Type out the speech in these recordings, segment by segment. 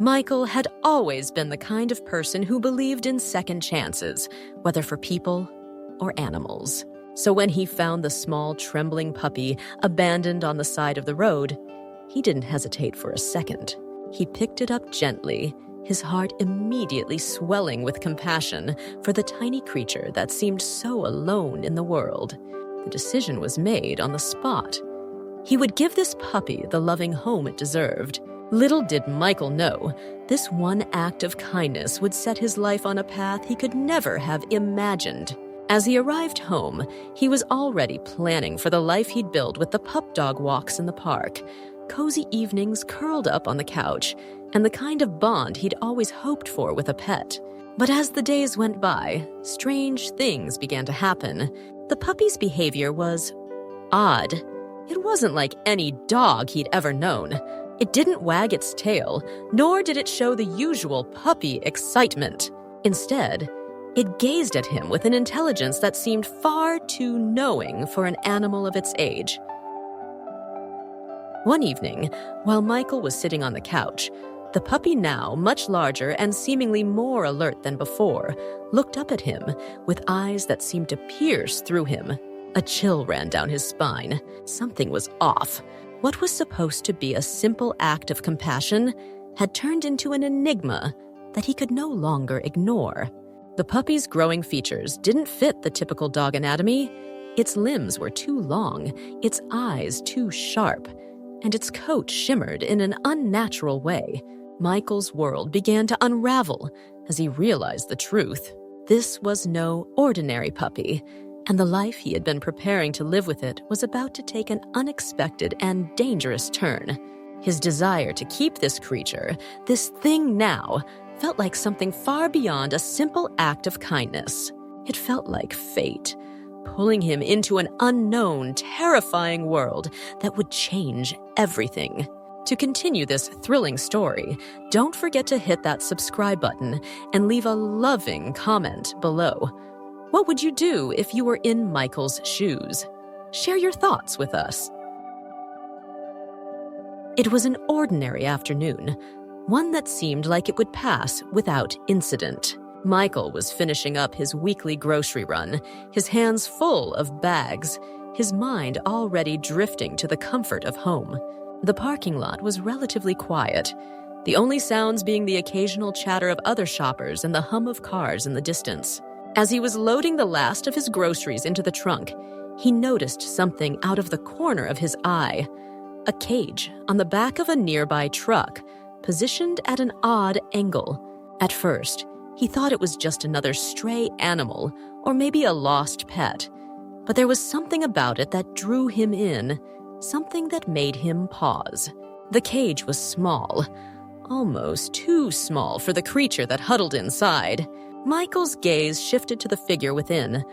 Michael had always been the kind of person who believed in second chances, whether for people or animals. So when he found the small, trembling puppy abandoned on the side of the road, he didn't hesitate for a second. He picked it up gently, his heart immediately swelling with compassion for the tiny creature that seemed so alone in the world. The decision was made on the spot. He would give this puppy the loving home it deserved. Little did Michael know, this one act of kindness would set his life on a path he could never have imagined. As he arrived home, he was already planning for the life he'd build with the pup dog walks in the park, cozy evenings curled up on the couch, and the kind of bond he'd always hoped for with a pet. But as the days went by, strange things began to happen. The puppy's behavior was odd. It wasn't like any dog he'd ever known. It didn't wag its tail, nor did it show the usual puppy excitement. Instead, it gazed at him with an intelligence that seemed far too knowing for an animal of its age. One evening, while Michael was sitting on the couch, the puppy, now much larger and seemingly more alert than before, looked up at him with eyes that seemed to pierce through him. A chill ran down his spine. Something was off. What was supposed to be a simple act of compassion had turned into an enigma that he could no longer ignore. The puppy's growing features didn't fit the typical dog anatomy. Its limbs were too long, its eyes too sharp, and its coat shimmered in an unnatural way. Michael's world began to unravel as he realized the truth. This was no ordinary puppy, and the life he had been preparing to live with it was about to take an unexpected and dangerous turn. His desire to keep this creature, this thing now, felt like something far beyond a simple act of kindness. It felt like fate, pulling him into an unknown, terrifying world that would change everything. To continue this thrilling story, don't forget to hit that subscribe button and leave a loving comment below. What would you do if you were in Michael's shoes? Share your thoughts with us. It was an ordinary afternoon, one that seemed like it would pass without incident. Michael was finishing up his weekly grocery run, his hands full of bags, his mind already drifting to the comfort of home. The parking lot was relatively quiet, the only sounds being the occasional chatter of other shoppers and the hum of cars in the distance. As he was loading the last of his groceries into the trunk, he noticed something out of the corner of his eye. A cage on the back of a nearby truck, positioned at an odd angle. At first, he thought it was just another stray animal or maybe a lost pet. But there was something about it that drew him in, something that made him pause. The cage was small, almost too small for the creature that huddled inside. Michael's gaze shifted to the figure within,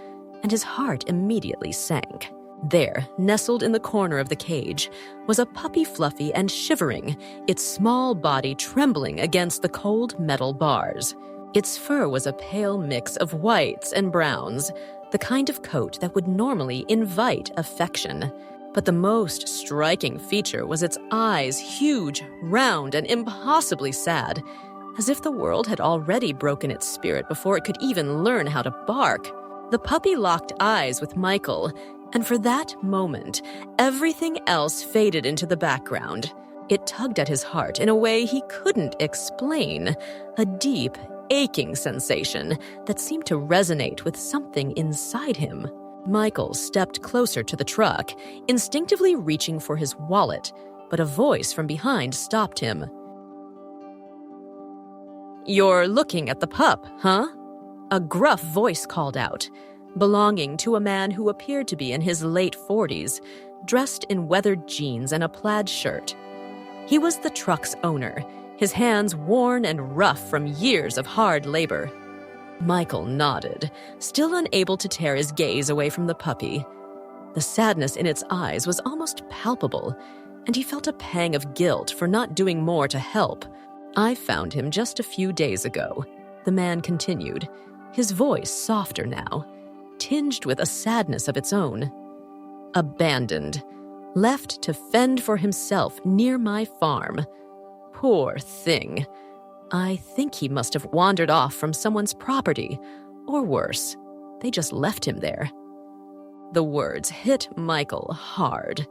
and his heart immediately sank. There, nestled in the corner of the cage, was a puppy fluffy and shivering, its small body trembling against the cold metal bars. Its fur was a pale mix of whites and browns, the kind of coat that would normally invite affection. But the most striking feature was its eyes, huge, round, and impossibly sad, as if the world had already broken its spirit before it could even learn how to bark. The puppy locked eyes with Michael, and for that moment, everything else faded into the background. It tugged at his heart in a way he couldn't explain, a deep, aching sensation that seemed to resonate with something inside him. Michael stepped closer to the truck, instinctively reaching for his wallet, but a voice from behind stopped him. "You're looking at the pup, huh?" A gruff voice called out, belonging to a man who appeared to be in his late 40s, dressed in weathered jeans and a plaid shirt. He was the truck's owner, his hands worn and rough from years of hard labor. Michael nodded, still unable to tear his gaze away from the puppy. The sadness in its eyes was almost palpable, and he felt a pang of guilt for not doing more to help. "I found him just a few days ago," the man continued, his voice softer now, tinged with a sadness of its own. "Abandoned, left to fend for himself near my farm. Poor thing. I think he must have wandered off from someone's property, or worse, they just left him there. The words hit Michael hard.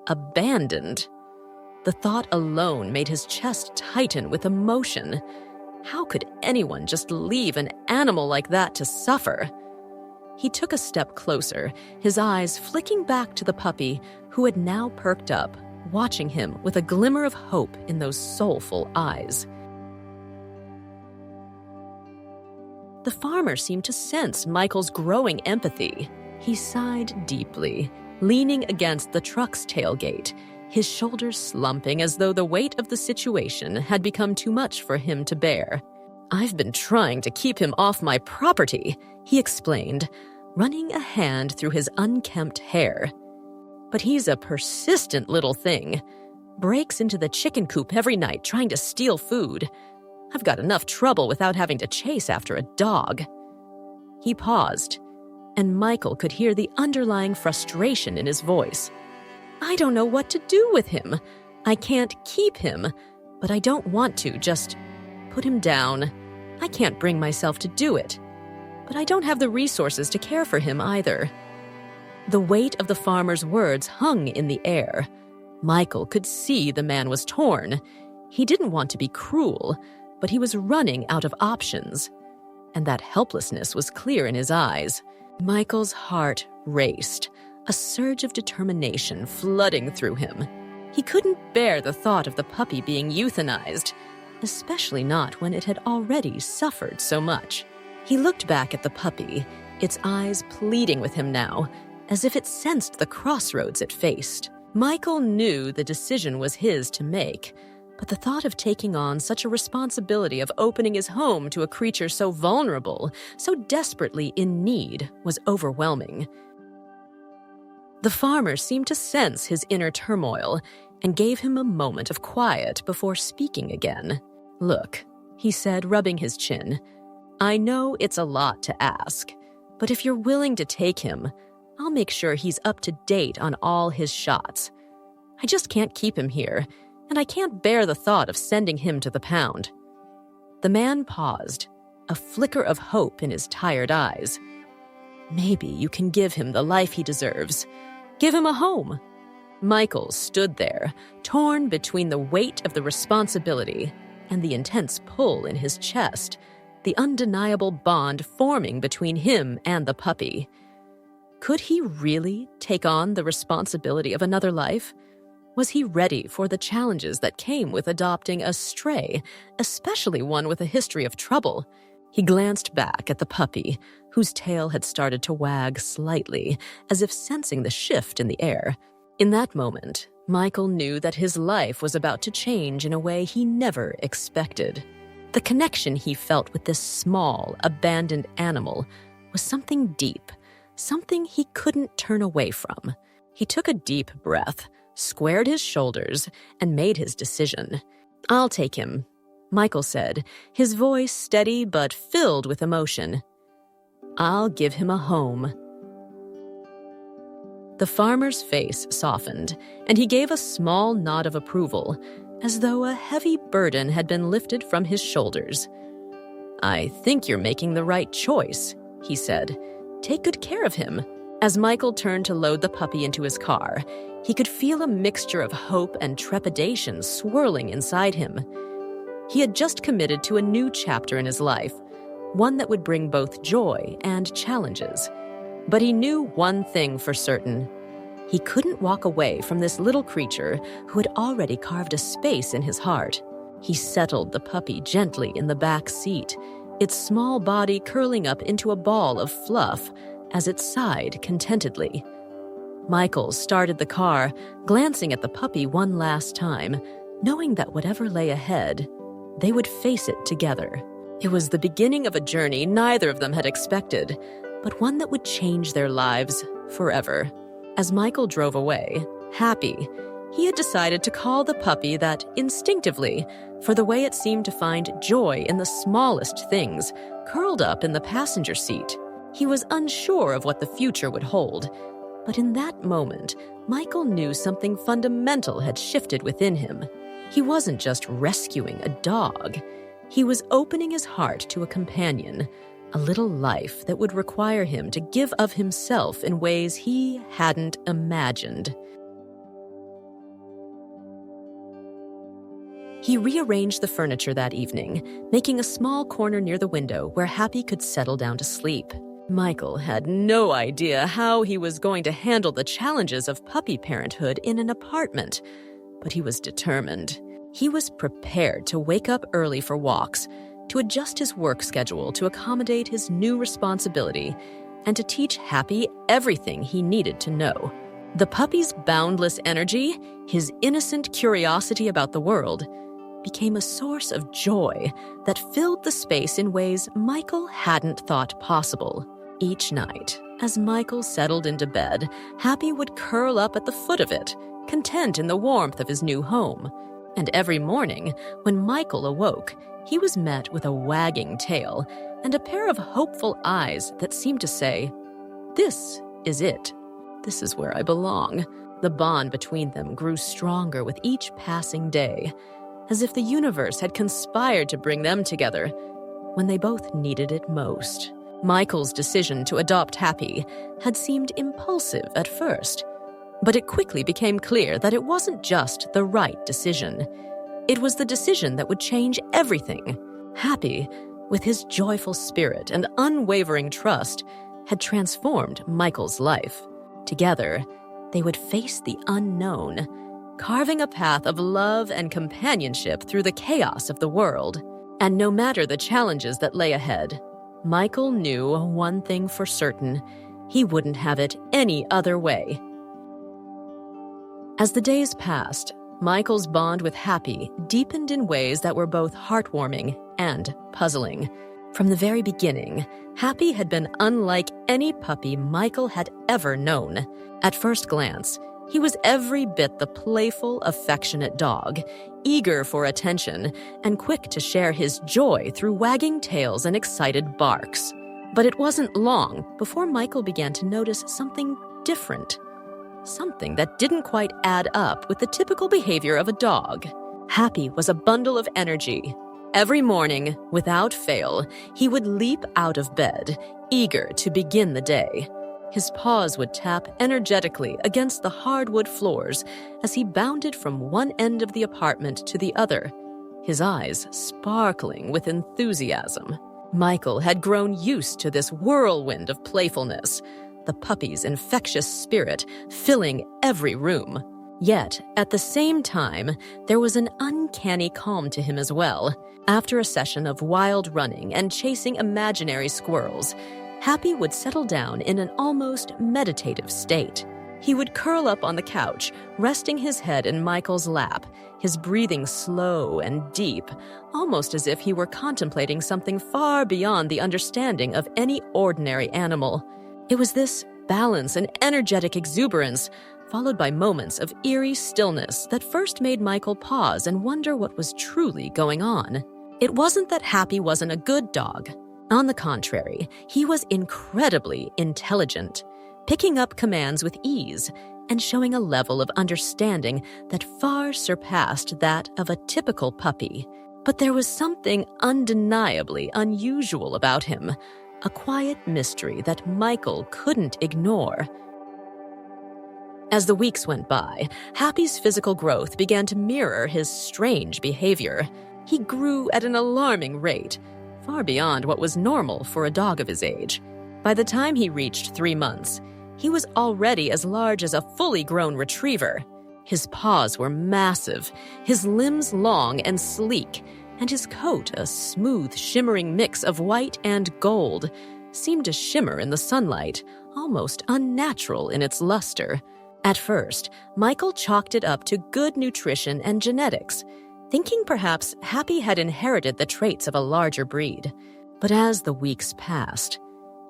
Abandoned. The thought alone made his chest tighten with emotion. How could anyone just leave an animal like that to suffer? He took a step closer, his eyes flicking back to the puppy, who had now perked up, watching him with a glimmer of hope in those soulful eyes. The farmer seemed to sense Michael's growing empathy. He sighed deeply, leaning against the truck's tailgate, his shoulders slumping as though the weight of the situation had become too much for him to bear. "I've been trying to keep him off my property," he explained, running a hand through his unkempt hair. "But he's a persistent little thing. Breaks into the chicken coop every night trying to steal food. I've got enough trouble without having to chase after a dog." He paused, and Michael could hear the underlying frustration in his voice. "I don't know what to do with him. I can't keep him, but I don't want to just put him down. I can't bring myself to do it. But I don't have the resources to care for him either." The weight of the farmer's words hung in the air. Michael could see the man was torn. He didn't want to be cruel, but he was running out of options. And that helplessness was clear in his eyes. Michael's heart raced, a surge of determination flooding through him. He couldn't bear the thought of the puppy being euthanized, especially not when it had already suffered so much. He looked back at the puppy, its eyes pleading with him now, as if it sensed the crossroads it faced. Michael knew the decision was his to make, but the thought of taking on such a responsibility of opening his home to a creature so vulnerable, so desperately in need, was overwhelming. The farmer seemed to sense his inner turmoil and gave him a moment of quiet before speaking again. "Look," he said, rubbing his chin, "I know it's a lot to ask, but if you're willing to take him, I'll make sure he's up to date on all his shots. I just can't keep him here, and I can't bear the thought of sending him to the pound." The man paused, a flicker of hope in his tired eyes. "Maybe you can give him the life he deserves. Give him a home." Michael stood there, torn between the weight of the responsibility and the intense pull in his chest, the undeniable bond forming between him and the puppy. Could he really take on the responsibility of another life? Was he ready for the challenges that came with adopting a stray, especially one with a history of trouble? He glanced back at the puppy, whose tail had started to wag slightly, as if sensing the shift in the air. In that moment, Michael knew that his life was about to change in a way he never expected. The connection he felt with this small, abandoned animal was something deep, something he couldn't turn away from. He took a deep breath, squared his shoulders, and made his decision. "I'll take him," Michael said, his voice steady but filled with emotion. "I'll give him a home." The farmer's face softened, and he gave a small nod of approval, as though a heavy burden had been lifted from his shoulders. "I think you're making the right choice," he said. "Take good care of him." As Michael turned to load the puppy into his car, he could feel a mixture of hope and trepidation swirling inside him. He had just committed to a new chapter in his life, one that would bring both joy and challenges. But he knew one thing for certain. He couldn't walk away from this little creature who had already carved a space in his heart. He settled the puppy gently in the back seat, its small body curling up into a ball of fluff as it sighed contentedly. Michael started the car, glancing at the puppy one last time, knowing that whatever lay ahead, they would face it together. It was the beginning of a journey neither of them had expected, but one that would change their lives forever. As Michael drove away, happy, he had decided to call the puppy that instinctively, for the way it seemed to find joy in the smallest things, curled up in the passenger seat. He was unsure of what the future would hold, but in that moment, Michael knew something fundamental had shifted within him. He wasn't just rescuing a dog. He was opening his heart to a companion, a little life that would require him to give of himself in ways he hadn't imagined. He rearranged the furniture that evening, making a small corner near the window where Happy could settle down to sleep. Michael had no idea how he was going to handle the challenges of puppy parenthood in an apartment, but he was determined. He was prepared to wake up early for walks, to adjust his work schedule to accommodate his new responsibility, and to teach Happy everything he needed to know. The puppy's boundless energy, his innocent curiosity about the world, became a source of joy that filled the space in ways Michael hadn't thought possible. Each night, as Michael settled into bed, Happy would curl up at the foot of it, content in the warmth of his new home. And every morning, when Michael awoke, he was met with a wagging tail and a pair of hopeful eyes that seemed to say, "This is it. This is where I belong." The bond between them grew stronger with each passing day, as if the universe had conspired to bring them together when they both needed it most. Michael's decision to adopt Happy had seemed impulsive at first, but it quickly became clear that it wasn't just the right decision. It was the decision that would change everything. Happy, with his joyful spirit and unwavering trust, had transformed Michael's life. Together, they would face the unknown, carving a path of love and companionship through the chaos of the world. And no matter the challenges that lay ahead, Michael knew one thing for certain: he wouldn't have it any other way. As the days passed, Michael's bond with Happy deepened in ways that were both heartwarming and puzzling. From the very beginning, Happy had been unlike any puppy Michael had ever known. At first glance, he was every bit the playful, affectionate dog, eager for attention and quick to share his joy through wagging tails and excited barks. But it wasn't long before Michael began to notice something different. Something that didn't quite add up with the typical behavior of a dog. Happy was a bundle of energy. Every morning, without fail, he would leap out of bed, eager to begin the day. His paws would tap energetically against the hardwood floors as he bounded from one end of the apartment to the other, his eyes sparkling with enthusiasm. Michael had grown used to this whirlwind of playfulness, the puppy's infectious spirit filling every room. Yet, at the same time, there was an uncanny calm to him as well. After a session of wild running and chasing imaginary squirrels, Happy would settle down in an almost meditative state. He would curl up on the couch, resting his head in Michael's lap, his breathing slow and deep, almost as if he were contemplating something far beyond the understanding of any ordinary animal. It was this balance and energetic exuberance, followed by moments of eerie stillness, that first made Michael pause and wonder what was truly going on. It wasn't that Happy wasn't a good dog. On the contrary, he was incredibly intelligent, picking up commands with ease and showing a level of understanding that far surpassed that of a typical puppy. But there was something undeniably unusual about him, a quiet mystery that Michael couldn't ignore. As the weeks went by, Happy's physical growth began to mirror his strange behavior. He grew at an alarming rate, far beyond what was normal for a dog of his age. By the time he reached 3 months, he was already as large as a fully grown retriever. His paws were massive, his limbs long and sleek, and his coat, a smooth, shimmering mix of white and gold, seemed to shimmer in the sunlight, almost unnatural in its luster. At first, Michael chalked it up to good nutrition and genetics, thinking perhaps Happy had inherited the traits of a larger breed. But as the weeks passed,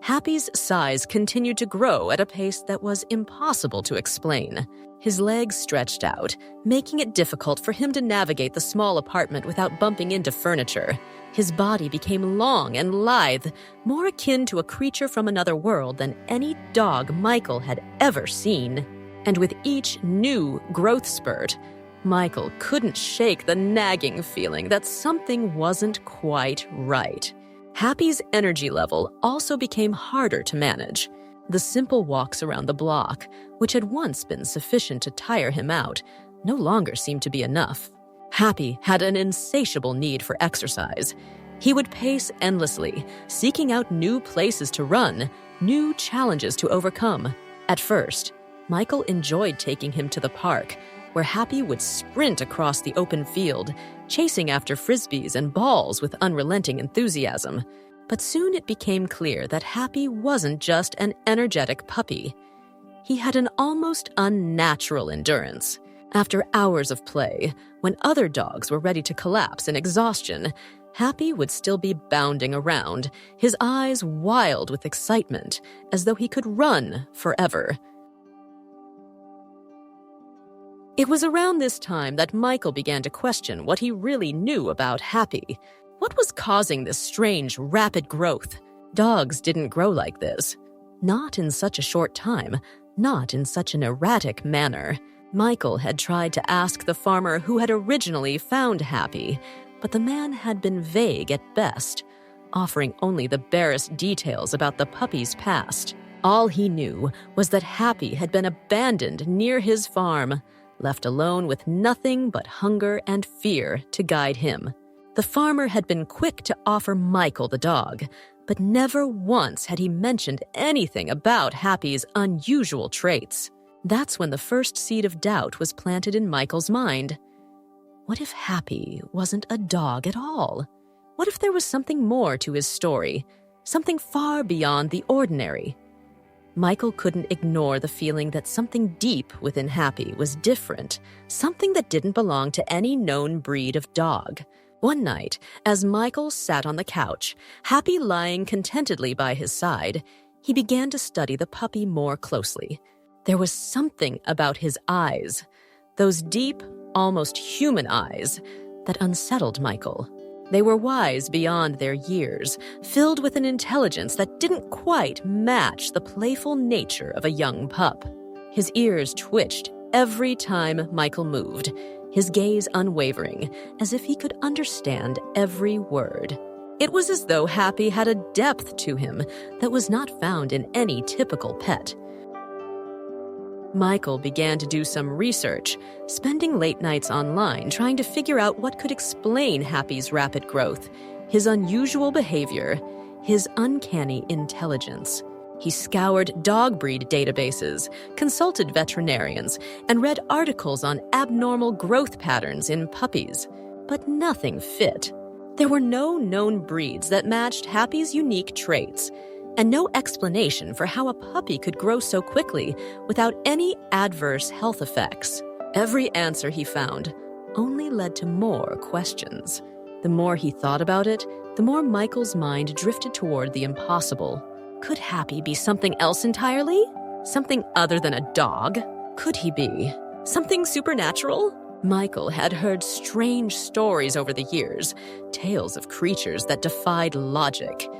Happy's size continued to grow at a pace that was impossible to explain. His legs stretched out, making it difficult for him to navigate the small apartment without bumping into furniture. His body became long and lithe, more akin to a creature from another world than any dog Michael had ever seen. And with each new growth spurt, Michael couldn't shake the nagging feeling that something wasn't quite right. Happy's energy level also became harder to manage. The simple walks around the block, which had once been sufficient to tire him out, no longer seemed to be enough. Happy had an insatiable need for exercise. He would pace endlessly, seeking out new places to run, new challenges to overcome. At first, Michael enjoyed taking him to the park, where Happy would sprint across the open field, chasing after frisbees and balls with unrelenting enthusiasm. But soon it became clear that Happy wasn't just an energetic puppy. He had an almost unnatural endurance. After hours of play, when other dogs were ready to collapse in exhaustion, Happy would still be bounding around, his eyes wild with excitement, as though he could run forever. It was around this time that Michael began to question what he really knew about Happy. What was causing this strange, rapid growth? Dogs didn't grow like this. Not in such a short time, not in such an erratic manner. Michael had tried to ask the farmer who had originally found Happy, but the man had been vague at best, offering only the barest details about the puppy's past. All he knew was that Happy had been abandoned near his farm, left alone with nothing but hunger and fear to guide him. The farmer had been quick to offer Michael the dog, but never once had he mentioned anything about Happy's unusual traits. That's when the first seed of doubt was planted in Michael's mind. What if Happy wasn't a dog at all? What if there was something more to his story, something far beyond the ordinary? Michael couldn't ignore the feeling that something deep within Happy was different, something that didn't belong to any known breed of dog. One night, as Michael sat on the couch, Happy lying contentedly by his side, he began to study the puppy more closely. There was something about his eyes, those deep, almost human eyes, that unsettled Michael. They were wise beyond their years, filled with an intelligence that didn't quite match the playful nature of a young pup. His ears twitched every time Michael moved, his gaze unwavering, as if he could understand every word. It was as though Happy had a depth to him that was not found in any typical pet. Michael began to do some research, spending late nights online trying to figure out what could explain Happy's rapid growth, his unusual behavior, his uncanny intelligence. He scoured dog breed databases, consulted veterinarians, and read articles on abnormal growth patterns in puppies, but nothing fit. There were no known breeds that matched Happy's unique traits, and no explanation for how a puppy could grow so quickly without any adverse health effects. Every answer he found only led to more questions. The more he thought about it, the more Michael's mind drifted toward the impossible. Could Happy be something else entirely? Something other than a dog? Could he be something supernatural? Michael had heard strange stories over the years, tales of creatures that defied logic.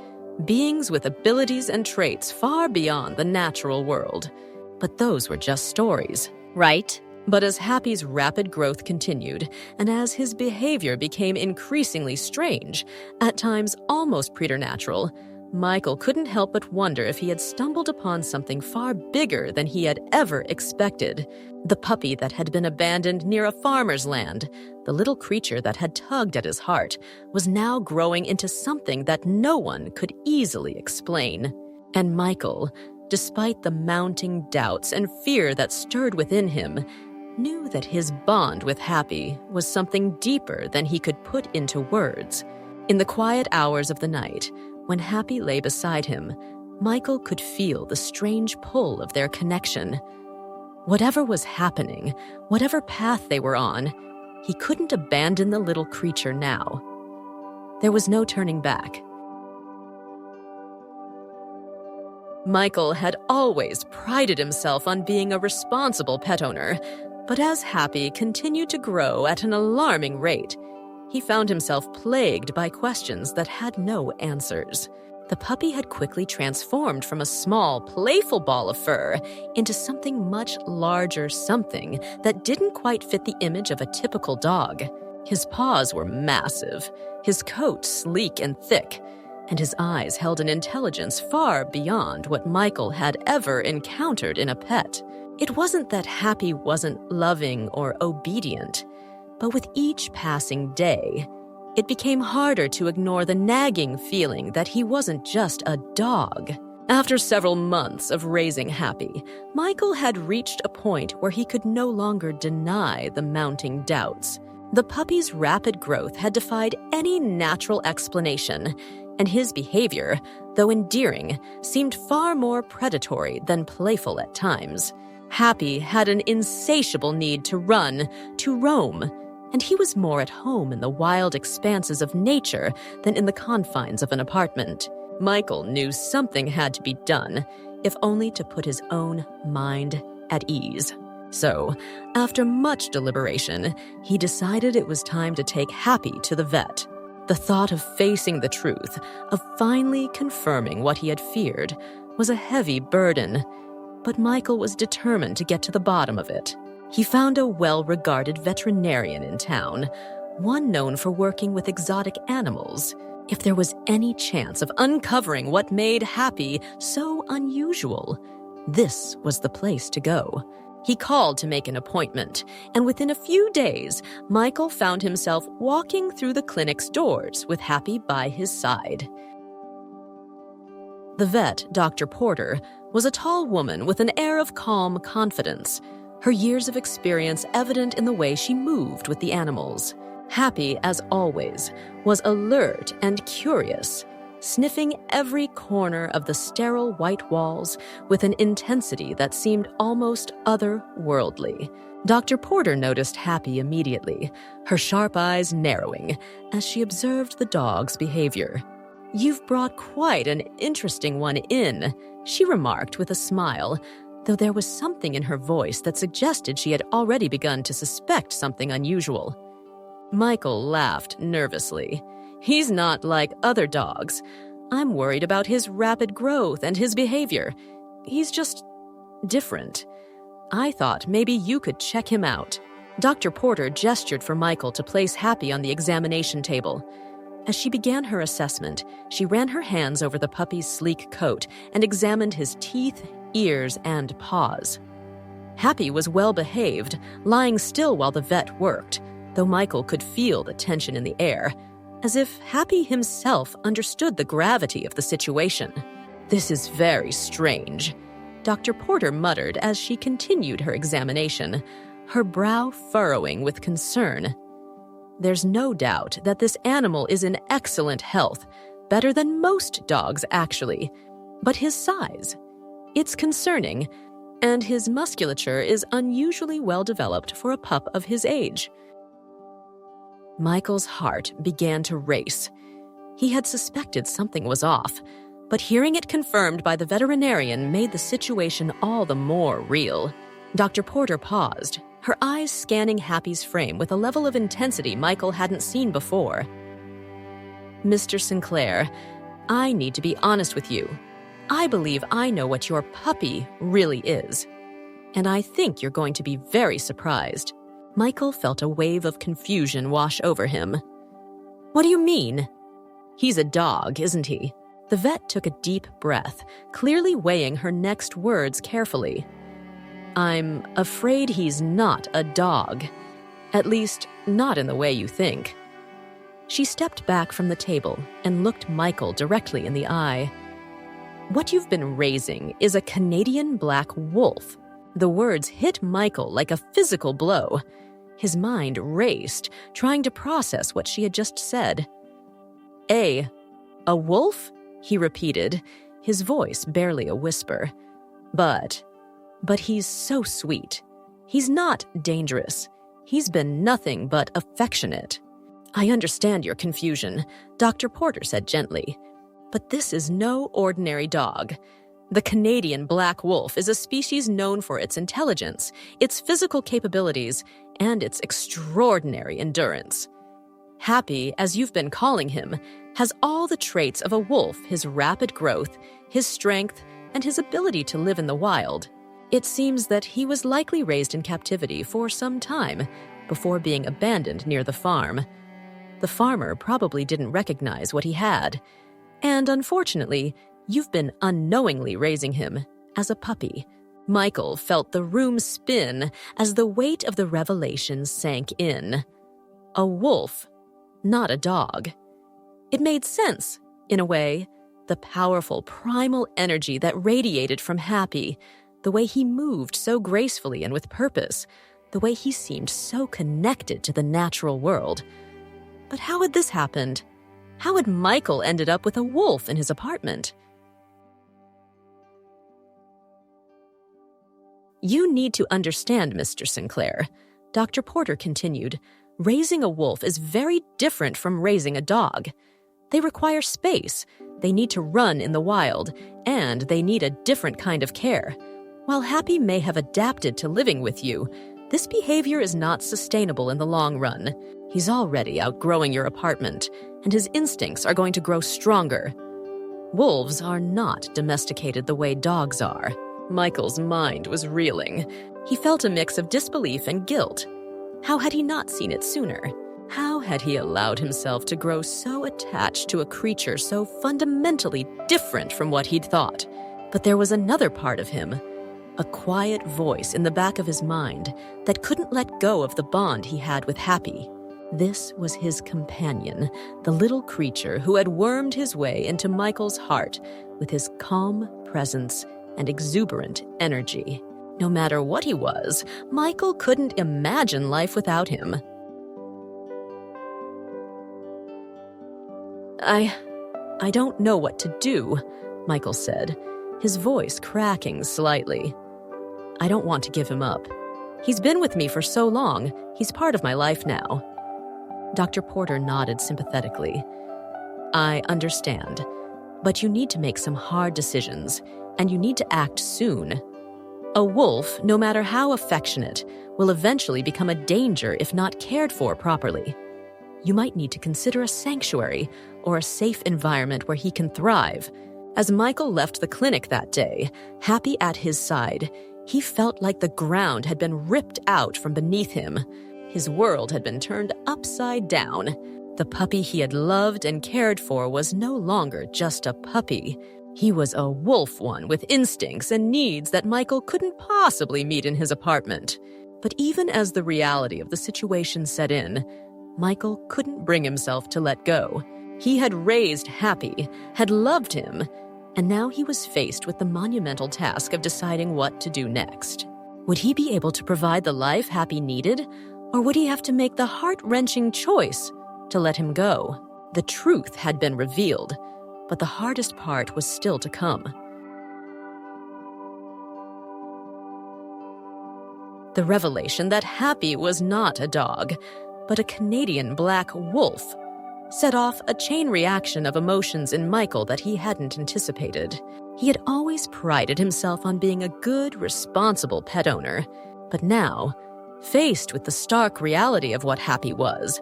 Beings with abilities and traits far beyond the natural world. But those were just stories, right? But as Happy's rapid growth continued, and as his behavior became increasingly strange, at times almost preternatural, Michael couldn't help but wonder if he had stumbled upon something far bigger than he had ever expected. The puppy that had been abandoned near a farmer's land, the little creature that had tugged at his heart, was now growing into something that no one could easily explain. And Michael, despite the mounting doubts and fear that stirred within him, knew that his bond with Happy was something deeper than he could put into words. In the quiet hours of the night, when Happy lay beside him, Michael could feel the strange pull of their connection. Whatever was happening, whatever path they were on, he couldn't abandon the little creature now. There was no turning back. Michael had always prided himself on being a responsible pet owner, but as Happy continued to grow at an alarming rate, he found himself plagued by questions that had no answers. The puppy had quickly transformed from a small, playful ball of fur into something much larger, something that didn't quite fit the image of a typical dog. His paws were massive, his coat sleek and thick, and his eyes held an intelligence far beyond what Michael had ever encountered in a pet. It wasn't that Happy wasn't loving or obedient, but with each passing day, it became harder to ignore the nagging feeling that he wasn't just a dog. After several months of raising Happy, Michael had reached a point where he could no longer deny the mounting doubts. The puppy's rapid growth had defied any natural explanation, and his behavior, though endearing, seemed far more predatory than playful at times. Happy had an insatiable need to run, to roam, and he was more at home in the wild expanses of nature than in the confines of an apartment. Michael knew something had to be done, if only to put his own mind at ease. So, after much deliberation, he decided it was time to take Happy to the vet. The thought of facing the truth, of finally confirming what he had feared, was a heavy burden, but Michael was determined to get to the bottom of it. He found a well-regarded veterinarian in town, one known for working with exotic animals. If there was any chance of uncovering what made Happy so unusual, this was the place to go. He called to make an appointment, and within a few days, Michael found himself walking through the clinic's doors with Happy by his side. The vet, Dr. Porter, was a tall woman with an air of calm confidence, her years of experience evident in the way she moved with the animals. Happy, as always, was alert and curious, sniffing every corner of the sterile white walls with an intensity that seemed almost otherworldly. Dr. Porter noticed Happy immediately, her sharp eyes narrowing as she observed the dog's behavior. "You've brought quite an interesting one in," she remarked with a smile, though there was something in her voice that suggested she had already begun to suspect something unusual. Michael laughed nervously. "He's not like other dogs. I'm worried about his rapid growth and his behavior. He's just different. I thought maybe you could check him out." Dr. Porter gestured for Michael to place Happy on the examination table. As she began her assessment, she ran her hands over the puppy's sleek coat and examined his teeth, ears, and paws. Happy was well behaved, lying still while the vet worked, though Michael could feel the tension in the air, as if Happy himself understood the gravity of the situation. "This is very strange," Dr. Porter muttered as she continued her examination, her brow furrowing with concern. "There's no doubt that this animal is in excellent health, better than most dogs, actually. But his size, it's concerning, and his musculature is unusually well developed for a pup of his age." Michael's heart began to race. He had suspected something was off, but hearing it confirmed by the veterinarian made the situation all the more real. Dr. Porter paused, her eyes scanning Happy's frame with a level of intensity Michael hadn't seen before. "Mr. Sinclair, I need to be honest with you. I believe I know what your puppy really is, and I think you're going to be very surprised." Michael felt a wave of confusion wash over him. "What do you mean?" "He's a dog, isn't he?" The vet took a deep breath, clearly weighing her next words carefully. "I'm afraid he's not a dog. At least, not in the way you think." She stepped back from the table and looked Michael directly in the eye. "What you've been raising is a Canadian black wolf." The words hit Michael like a physical blow. His mind raced, trying to process what she had just said. A wolf?" he repeated, his voice barely a whisper. But he's so sweet. He's not dangerous. He's been nothing but affectionate." "I understand your confusion," Dr. Porter said gently. "But this is no ordinary dog. The Canadian black wolf is a species known for its intelligence, its physical capabilities, and its extraordinary endurance. Happy, as you've been calling him, has all the traits of a wolf: his rapid growth, his strength, and his ability to live in the wild. It seems that he was likely raised in captivity for some time before being abandoned near the farm. The farmer probably didn't recognize what he had, and unfortunately, you've been unknowingly raising him as a puppy. Michael felt the room spin as the weight of the revelation sank in. A wolf, not a dog. It made sense, in a way. The powerful, primal energy that radiated from Happy, the way he moved so gracefully and with purpose, the way he seemed so connected to the natural world. But how had this happened? How had Michael ended up with a wolf in his apartment? You need to understand, Mr. Sinclair, Dr. Porter continued. Raising a wolf is very different from raising a dog. They require space, they need to run in the wild, and they need a different kind of care. While Happy may have adapted to living with you, this behavior is not sustainable in the long run. He's already outgrowing your apartment, and his instincts are going to grow stronger. Wolves are not domesticated the way dogs are. Michael's mind was reeling. He felt a mix of disbelief and guilt. How had he not seen it sooner? How had he allowed himself to grow so attached to a creature so fundamentally different from what he'd thought? But there was another part of him, a quiet voice in the back of his mind that couldn't let go of the bond he had with Happy. This was his companion, the little creature who had wormed his way into Michael's heart with his calm presence and exuberant energy. No matter what he was, Michael couldn't imagine life without him. I don't know what to do, Michael said, his voice cracking slightly. I don't want to give him up. He's been with me for so long, he's part of my life now. Dr. Porter nodded sympathetically. I understand, but you need to make some hard decisions, and you need to act soon. A wolf, no matter how affectionate, will eventually become a danger if not cared for properly. You might need to consider a sanctuary or a safe environment where he can thrive. As Michael left the clinic that day, Happy at his side, he felt like the ground had been ripped out from beneath him. His world had been turned upside down. The puppy he had loved and cared for was no longer just a puppy. He was a wolf one with instincts and needs that Michael couldn't possibly meet in his apartment. But even as the reality of the situation set in, Michael couldn't bring himself to let go. He had raised Happy, had loved him, and now he was faced with the monumental task of deciding what to do next. Would he be able to provide the life Happy needed, or would he have to make the heart-wrenching choice to let him go? The truth had been revealed, but the hardest part was still to come. The revelation that Happy was not a dog, but a Canadian black wolf, set off a chain reaction of emotions in Michael that he hadn't anticipated. He had always prided himself on being a good, responsible pet owner, but now, faced with the stark reality of what Happy was,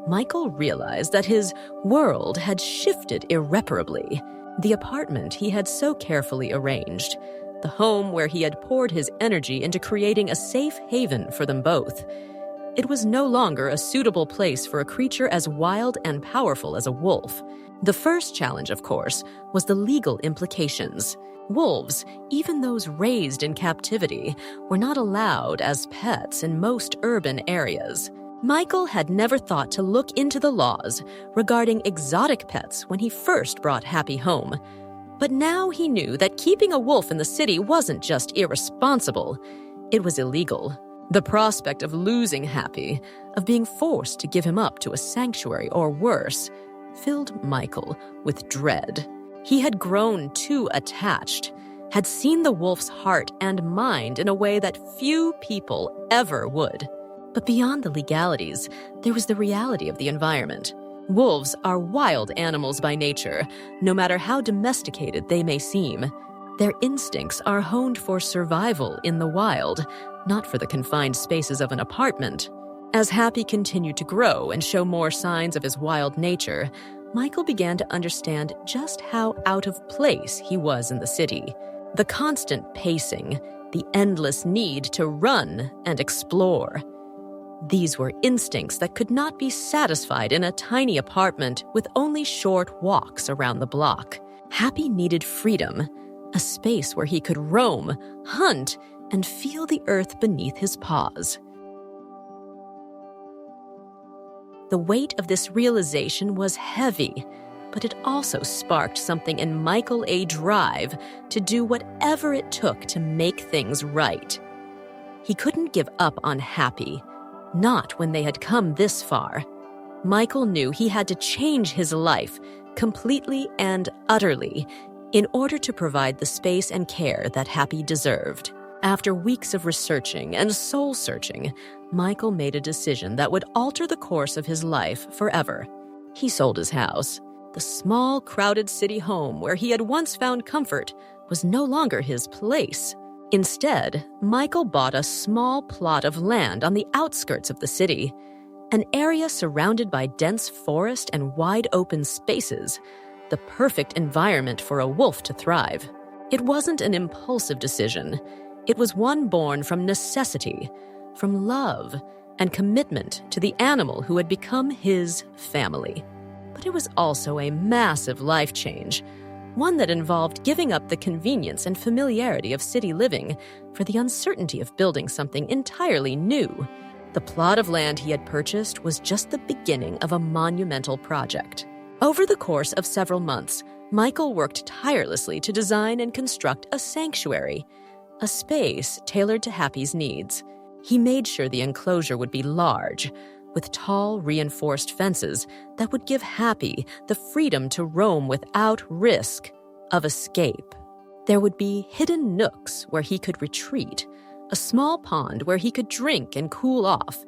Michael realized that his world had shifted irreparably. The apartment he had so carefully arranged, the home where he had poured his energy into creating a safe haven for them both. It was no longer a suitable place for a creature as wild and powerful as a wolf. The first challenge, of course, was the legal implications. Wolves, even those raised in captivity, were not allowed as pets in most urban areas. Michael had never thought to look into the laws regarding exotic pets when he first brought Happy home. But now he knew that keeping a wolf in the city wasn't just irresponsible, it was illegal. The prospect of losing Happy, of being forced to give him up to a sanctuary or worse, filled Michael with dread. He had grown too attached, had seen the wolf's heart and mind in a way that few people ever would. But beyond the legalities, there was the reality of the environment. Wolves are wild animals by nature, no matter how domesticated they may seem. Their instincts are honed for survival in the wild, not for the confined spaces of an apartment. As Happy continued to grow and show more signs of his wild nature, Michael began to understand just how out of place he was in the city. The constant pacing, the endless need to run and explore. These were instincts that could not be satisfied in a tiny apartment with only short walks around the block. Happy needed freedom, a space where he could roam, hunt, and feel the earth beneath his paws. The weight of this realization was heavy, but it also sparked something in Michael a drive to do whatever it took to make things right. He couldn't give up on Happy, not when they had come this far. Michael knew he had to change his life completely and utterly in order to provide the space and care that Happy deserved. After weeks of researching and soul-searching, Michael made a decision that would alter the course of his life forever. He sold his house. The small, crowded city home where he had once found comfort was no longer his place. Instead, Michael bought a small plot of land on the outskirts of the city, an area surrounded by dense forest and wide open spaces, the perfect environment for a wolf to thrive. It wasn't an impulsive decision. It was one born from necessity, from love and commitment to the animal who had become his family. But it was also a massive life change, one that involved giving up the convenience and familiarity of city living for the uncertainty of building something entirely new. The plot of land he had purchased was just the beginning of a monumental project. Over the course of several months, Michael worked tirelessly to design and construct a sanctuary, a space tailored to Happy's needs. He made sure the enclosure would be large, with tall, reinforced fences that would give Happy the freedom to roam without risk of escape. There would be hidden nooks where he could retreat, a small pond where he could drink and cool off,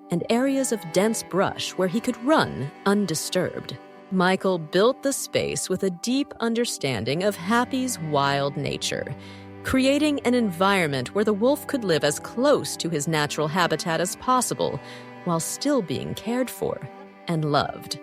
and areas of dense brush where he could run undisturbed. Michael built the space with a deep understanding of Happy's wild nature, creating an environment where the wolf could live as close to his natural habitat as possible while still being cared for and loved.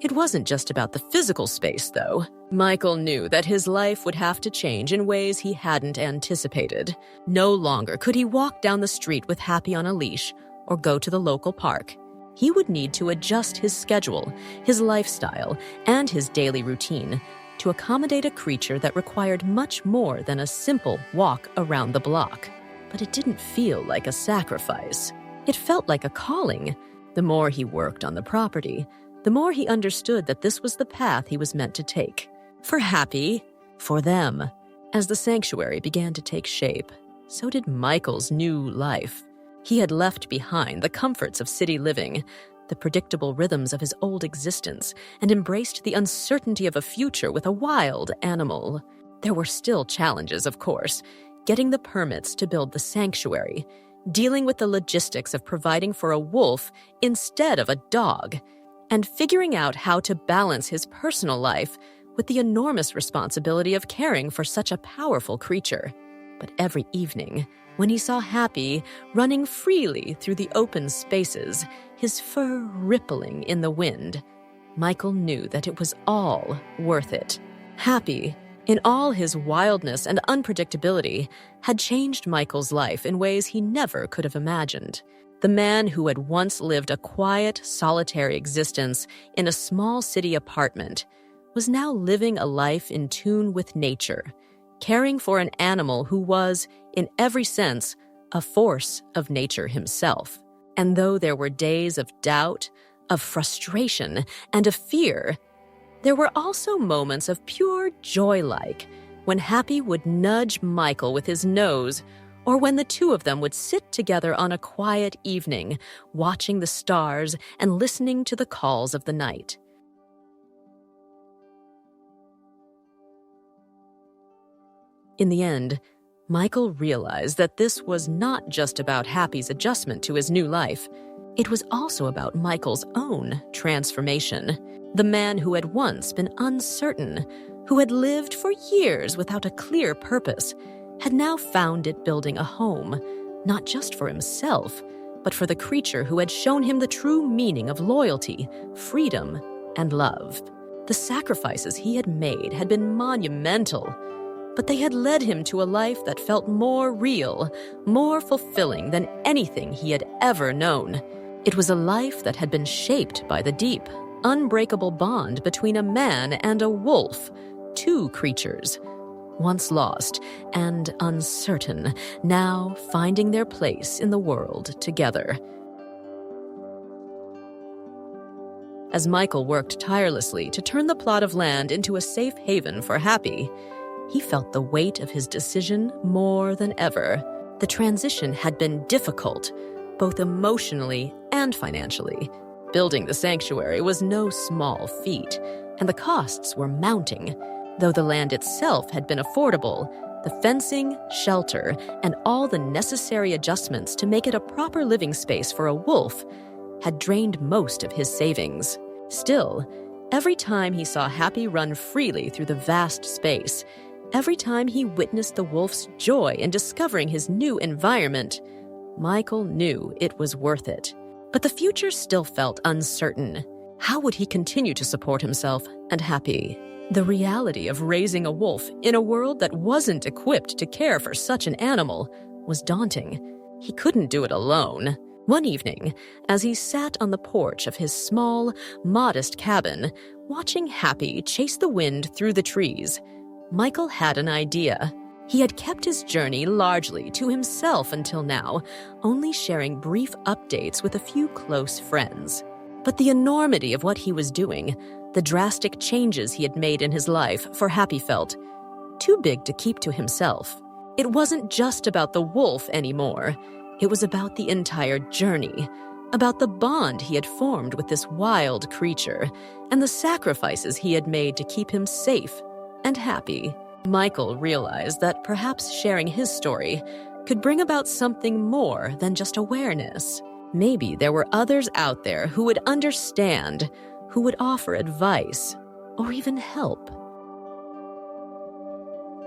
It wasn't just about the physical space, though. Michael knew that his life would have to change in ways he hadn't anticipated. No longer could he walk down the street with Happy on a leash or go to the local park. He would need to adjust his schedule, his lifestyle, and his daily routine to accommodate a creature that required much more than a simple walk around the block. But it didn't feel like a sacrifice. It felt like a calling. The more he worked on the property, the more he understood that this was the path he was meant to take. For Happy, for them. As the sanctuary began to take shape, so did Michael's new life. He had left behind the comforts of city living, the predictable rhythms of his old existence, and embraced the uncertainty of a future with a wild animal. There were still challenges, of course, getting the permits to build the sanctuary, dealing with the logistics of providing for a wolf instead of a dog, and figuring out how to balance his personal life with the enormous responsibility of caring for such a powerful creature. But every evening, when he saw Happy running freely through the open spaces, his fur rippling in the wind, Michael knew that it was all worth it. Happy, in all his wildness and unpredictability, had changed Michael's life in ways he never could have imagined. The man who had once lived a quiet, solitary existence in a small city apartment was now living a life in tune with nature, caring for an animal who was, in every sense, a force of nature himself. And though there were days of doubt, of frustration, and of fear, there were also moments of pure joy-like when Happy would nudge Michael with his nose, or when the two of them would sit together on a quiet evening, watching the stars and listening to the calls of the night. In the end, Michael realized that this was not just about Happy's adjustment to his new life. It was also about Michael's own transformation. The man who had once been uncertain, who had lived for years without a clear purpose, had now found it building a home, not just for himself, but for the creature who had shown him the true meaning of loyalty, freedom, and love. The sacrifices he had made had been monumental, but they had led him to a life that felt more real, more fulfilling than anything he had ever known. It was a life that had been shaped by the deep, unbreakable bond between a man and a wolf, two creatures, once lost and uncertain, now finding their place in the world together. As Michael worked tirelessly to turn the plot of land into a safe haven for Happy, he felt the weight of his decision more than ever. The transition had been difficult, both emotionally and financially. Building the sanctuary was no small feat, and the costs were mounting. Though the land itself had been affordable, the fencing, shelter, and all the necessary adjustments to make it a proper living space for a wolf had drained most of his savings. Still, every time he saw Happy run freely through the vast space, every time he witnessed the wolf's joy in discovering his new environment, Michael knew it was worth it. But the future still felt uncertain. How would he continue to support himself and Happy? The reality of raising a wolf in a world that wasn't equipped to care for such an animal was daunting. He couldn't do it alone. One evening, as he sat on the porch of his small, modest cabin, watching Happy chase the wind through the trees, Michael had an idea. He had kept his journey largely to himself until now, only sharing brief updates with a few close friends. But the enormity of what he was doing, the drastic changes he had made in his life, for Happy felt too big to keep to himself. It wasn't just about the wolf anymore. It was about the entire journey, about the bond he had formed with this wild creature, and the sacrifices he had made to keep him safe and happy. Michael realized that perhaps sharing his story could bring about something more than just awareness. Maybe there were others out there who would understand, who would offer advice, or even help.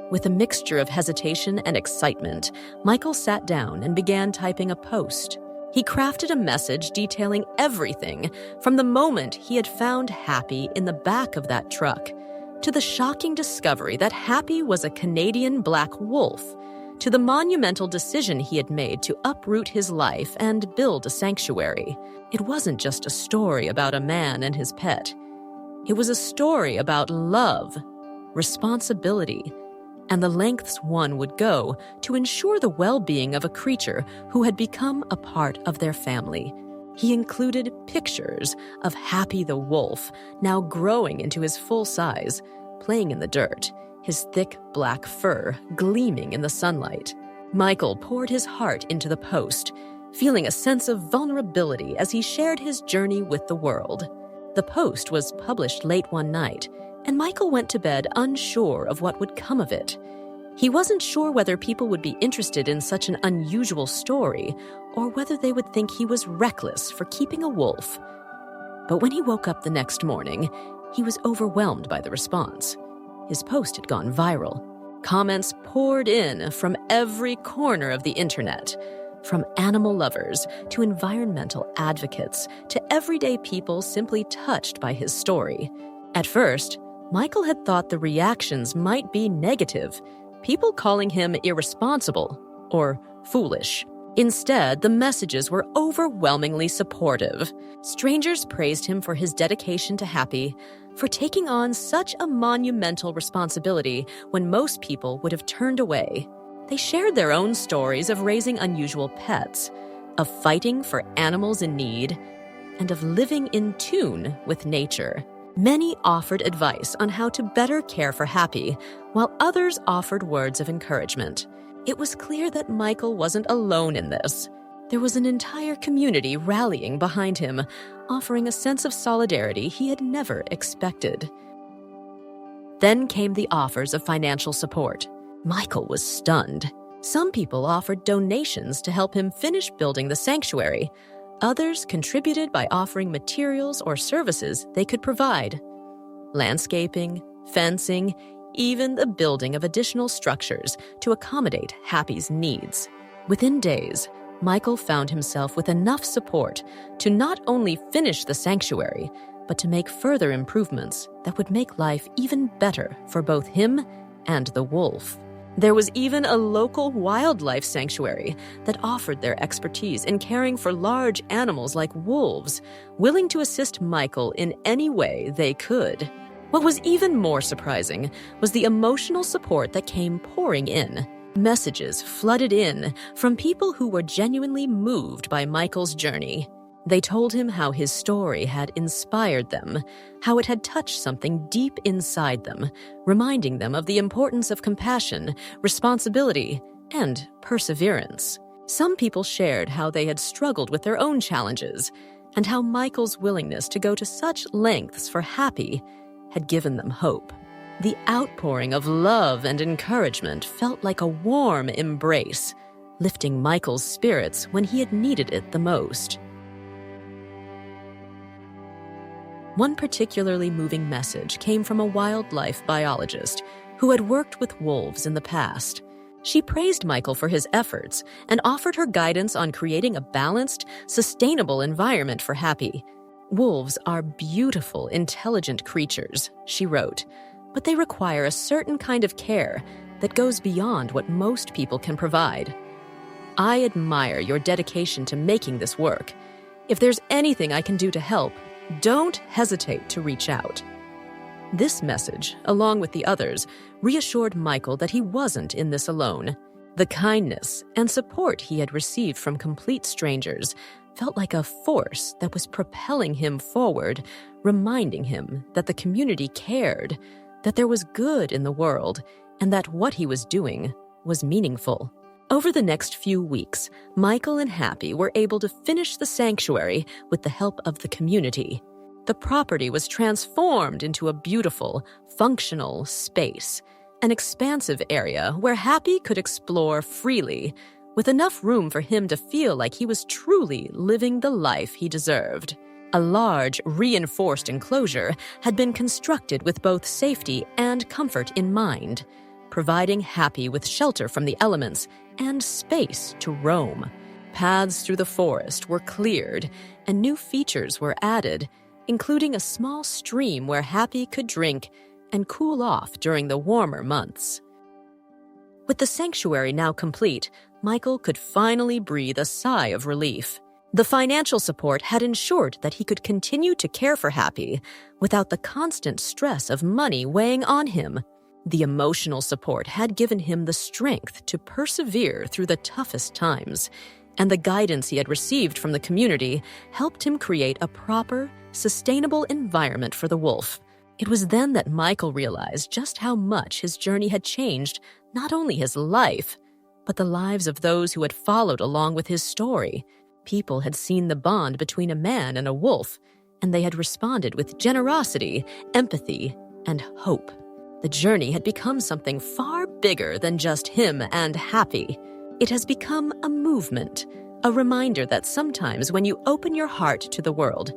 With a mixture of hesitation and excitement, Michael sat down and began typing a post. He crafted a message detailing everything from the moment he had found Happy in the back of that truck, to the shocking discovery that Happy was a Canadian black wolf, to the monumental decision he had made to uproot his life and build a sanctuary. It wasn't just a story about a man and his pet. It was a story about love, responsibility, and the lengths one would go to ensure the well-being of a creature who had become a part of their family. He included pictures of Happy the wolf, now growing into his full size, playing in the dirt, his thick black fur gleaming in the sunlight. Michael poured his heart into the post, feeling a sense of vulnerability as he shared his journey with the world. The post was published late one night, and Michael went to bed unsure of what would come of it. He wasn't sure whether people would be interested in such an unusual story, or whether they would think he was reckless for keeping a wolf. But when he woke up the next morning, he was overwhelmed by the response. His post had gone viral. Comments poured in from every corner of the internet, from animal lovers to environmental advocates to everyday people simply touched by his story. At first, Michael had thought the reactions might be negative, people calling him irresponsible or foolish. Instead, the messages were overwhelmingly supportive. Strangers praised him for his dedication to Happy, for taking on such a monumental responsibility when most people would have turned away. They shared their own stories of raising unusual pets, of fighting for animals in need, and of living in tune with nature. Many offered advice on how to better care for Happy, while others offered words of encouragement. It was clear that Michael wasn't alone in this. There was an entire community rallying behind him, offering a sense of solidarity he had never expected. Then came the offers of financial support. Michael was stunned. Some people offered donations to help him finish building the sanctuary. Others contributed by offering materials or services they could provide. Landscaping, fencing, even the building of additional structures to accommodate Happy's needs. Within days, Michael found himself with enough support to not only finish the sanctuary, but to make further improvements that would make life even better for both him and the wolf. There was even a local wildlife sanctuary that offered their expertise in caring for large animals like wolves, willing to assist Michael in any way they could. What was even more surprising was the emotional support that came pouring in. Messages flooded in from people who were genuinely moved by Michael's journey. They told him how his story had inspired them, how it had touched something deep inside them, reminding them of the importance of compassion, responsibility, and perseverance. Some people shared how they had struggled with their own challenges, and how Michael's willingness to go to such lengths for Happy had given them hope. The outpouring of love and encouragement felt like a warm embrace, lifting Michael's spirits when he had needed it the most. One particularly moving message came from a wildlife biologist who had worked with wolves in the past. She praised Michael for his efforts and offered her guidance on creating a balanced, sustainable environment for Happy. "Wolves are beautiful, intelligent creatures," she wrote, "but they require a certain kind of care that goes beyond what most people can provide. I admire your dedication to making this work. If there's anything I can do to help, don't hesitate to reach out." This message, along with the others, reassured Michael that he wasn't in this alone. The kindness and support he had received from complete strangers felt like a force that was propelling him forward, reminding him that the community cared, that there was good in the world, and that what he was doing was meaningful. Over the next few weeks, Michael and Happy were able to finish the sanctuary with the help of the community. The property was transformed into a beautiful, functional space, an expansive area where Happy could explore freely, with enough room for him to feel like he was truly living the life he deserved. A large, reinforced enclosure had been constructed with both safety and comfort in mind, providing Happy with shelter from the elements and space to roam. Paths through the forest were cleared, and new features were added, including a small stream where Happy could drink and cool off during the warmer months. With the sanctuary now complete, Michael could finally breathe a sigh of relief. The financial support had ensured that he could continue to care for Happy without the constant stress of money weighing on him. The emotional support had given him the strength to persevere through the toughest times, and the guidance he had received from the community helped him create a proper, sustainable environment for the wolf. It was then that Michael realized just how much his journey had changed not only his life, but the lives of those who had followed along with his story. People had seen the bond between a man and a wolf, and they had responded with generosity, empathy, and hope. The journey had become something far bigger than just him and Happy. It has become a movement, a reminder that sometimes when you open your heart to the world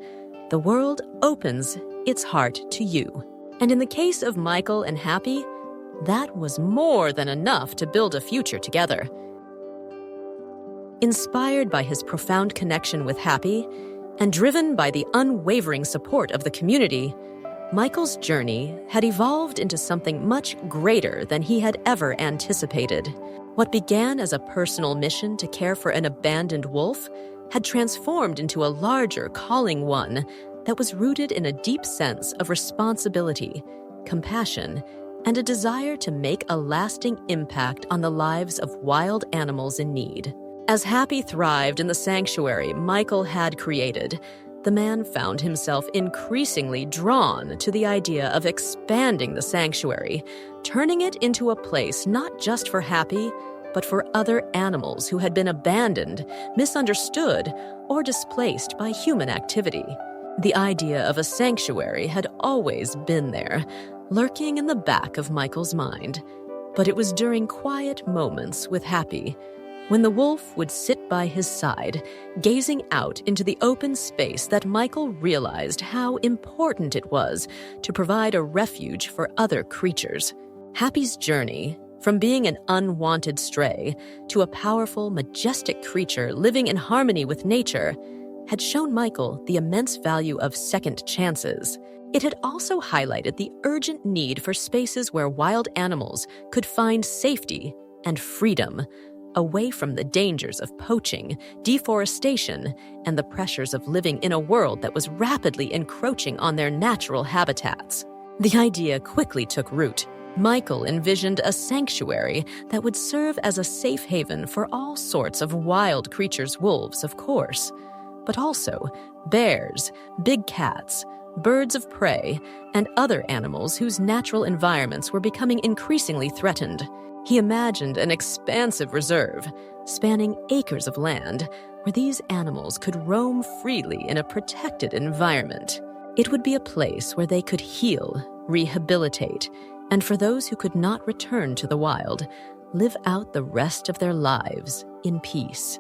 opens its heart to you. And in the case of Michael and Happy, that was more than enough to build a future together. Inspired by his profound connection with Happy, and driven by the unwavering support of the community, Michael's journey had evolved into something much greater than he had ever anticipated. What began as a personal mission to care for an abandoned wolf had transformed into a larger calling, one that was rooted in a deep sense of responsibility, compassion, and a desire to make a lasting impact on the lives of wild animals in need. As Happy thrived in the sanctuary Michael had created, the man found himself increasingly drawn to the idea of expanding the sanctuary, turning it into a place not just for Happy, but for other animals who had been abandoned, misunderstood, or displaced by human activity. The idea of a sanctuary had always been there, lurking in the back of Michael's mind. But it was during quiet moments with Happy, when the wolf would sit by his side, gazing out into the open space, that Michael realized how important it was to provide a refuge for other creatures. Happy's journey, From being an unwanted stray to a powerful, majestic creature living in harmony with nature, had shown Michael the immense value of second chances. It had also highlighted the urgent need for spaces where wild animals could find safety and freedom, away from the dangers of poaching, deforestation, and the pressures of living in a world that was rapidly encroaching on their natural habitats. The idea quickly took root. Michael envisioned a sanctuary that would serve as a safe haven for all sorts of wild creatures, wolves, of course, but also bears, big cats, birds of prey, and other animals whose natural environments were becoming increasingly threatened. He imagined an expansive reserve, spanning acres of land, where these animals could roam freely in a protected environment. It would be a place where they could heal, rehabilitate, and for those who could not return to the wild, live out the rest of their lives in peace.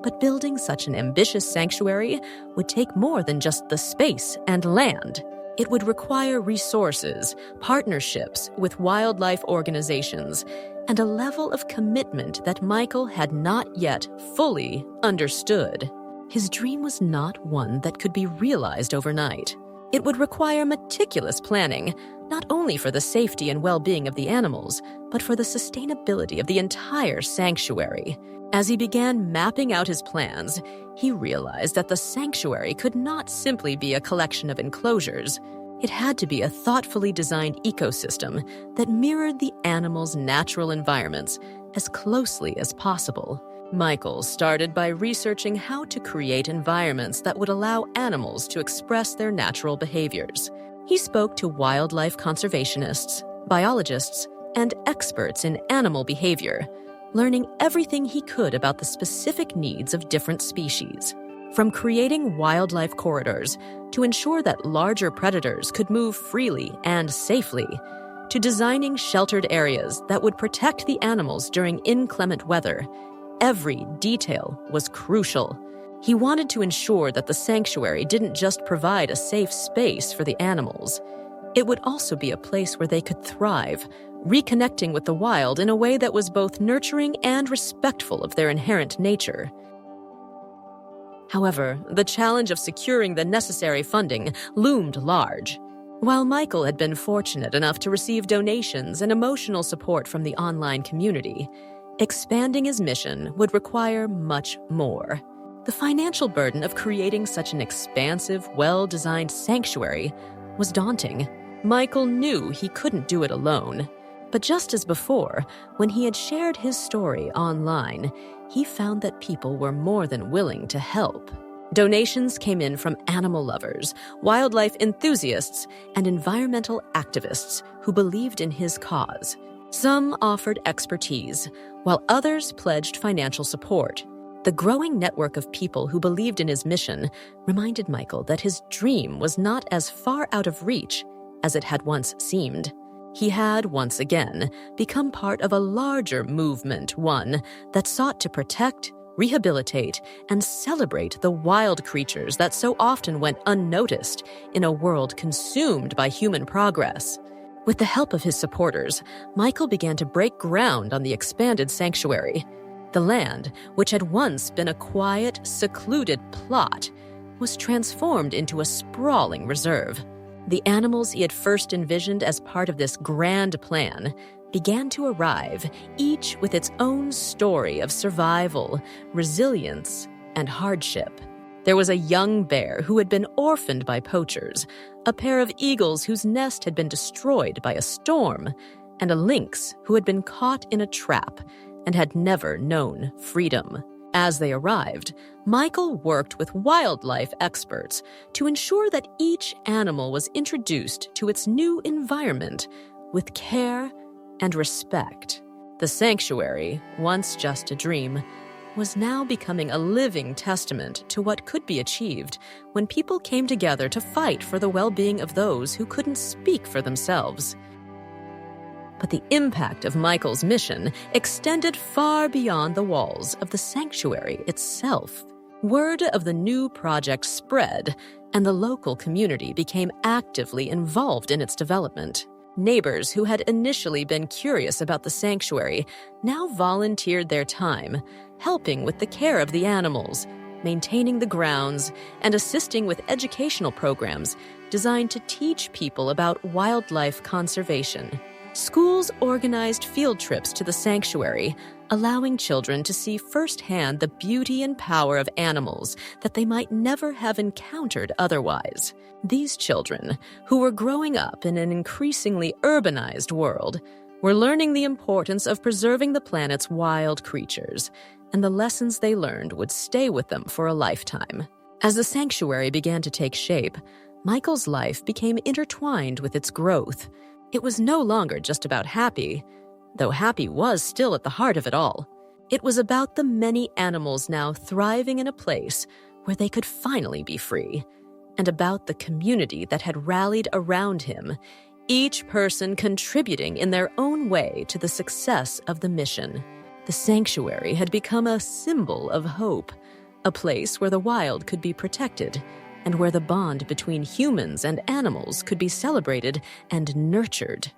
But building such an ambitious sanctuary would take more than just the space and land. It would require resources, partnerships with wildlife organizations, and a level of commitment that Michael had not yet fully understood. His dream was not one that could be realized overnight. It would require meticulous planning, not only for the safety and well-being of the animals, but for the sustainability of the entire sanctuary. As he began mapping out his plans, he realized that the sanctuary could not simply be a collection of enclosures. It had to be a thoughtfully designed ecosystem that mirrored the animals' natural environments as closely as possible. Michael started by researching how to create environments that would allow animals to express their natural behaviors. He spoke to wildlife conservationists, biologists, and experts in animal behavior, learning everything he could about the specific needs of different species. From creating wildlife corridors to ensure that larger predators could move freely and safely, to designing sheltered areas that would protect the animals during inclement weather, every detail was crucial. He wanted to ensure that the sanctuary didn't just provide a safe space for the animals. It would also be a place where they could thrive, reconnecting with the wild in a way that was both nurturing and respectful of their inherent nature. However, the challenge of securing the necessary funding loomed large. While Michael had been fortunate enough to receive donations and emotional support from the online community, expanding his mission would require much more. The financial burden of creating such an expansive, well-designed sanctuary was daunting. Michael knew he couldn't do it alone. But just as before, when he had shared his story online, he found that people were more than willing to help. Donations came in from animal lovers, wildlife enthusiasts, and environmental activists who believed in his cause. Some offered expertise, while others pledged financial support. The growing network of people who believed in his mission reminded Michael that his dream was not as far out of reach as it had once seemed. He had, once again, become part of a larger movement, one that sought to protect, rehabilitate, and celebrate the wild creatures that so often went unnoticed in a world consumed by human progress. With the help of his supporters, Michael began to break ground on the expanded sanctuary. The land, which had once been a quiet, secluded plot, was transformed into a sprawling reserve. The animals he had first envisioned as part of this grand plan began to arrive, each with its own story of survival, resilience, and hardship. There was a young bear who had been orphaned by poachers, a pair of eagles whose nest had been destroyed by a storm, and a lynx who had been caught in a trap and had never known freedom. As they arrived, Michael worked with wildlife experts to ensure that each animal was introduced to its new environment with care and respect. The sanctuary, once just a dream, was now becoming a living testament to what could be achieved when people came together to fight for the well-being of those who couldn't speak for themselves. But the impact of Michael's mission extended far beyond the walls of the sanctuary itself. Word of the new project spread, and the local community became actively involved in its development. Neighbors who had initially been curious about the sanctuary now volunteered their time, helping with the care of the animals, maintaining the grounds, and assisting with educational programs designed to teach people about wildlife conservation. Schools organized field trips to the sanctuary, allowing children to see firsthand the beauty and power of animals that they might never have encountered otherwise. These children, who were growing up in an increasingly urbanized world, were learning the importance of preserving the planet's wild creatures, and the lessons they learned would stay with them for a lifetime. As the sanctuary began to take shape, Michael's life became intertwined with its growth. It was no longer just about Happy, though Happy was still at the heart of it all. It was about the many animals now thriving in a place where they could finally be free, and about the community that had rallied around him, each person contributing in their own way to the success of the mission. The sanctuary had become a symbol of hope, a place where the wild could be protected, and where the bond between humans and animals could be celebrated and nurtured.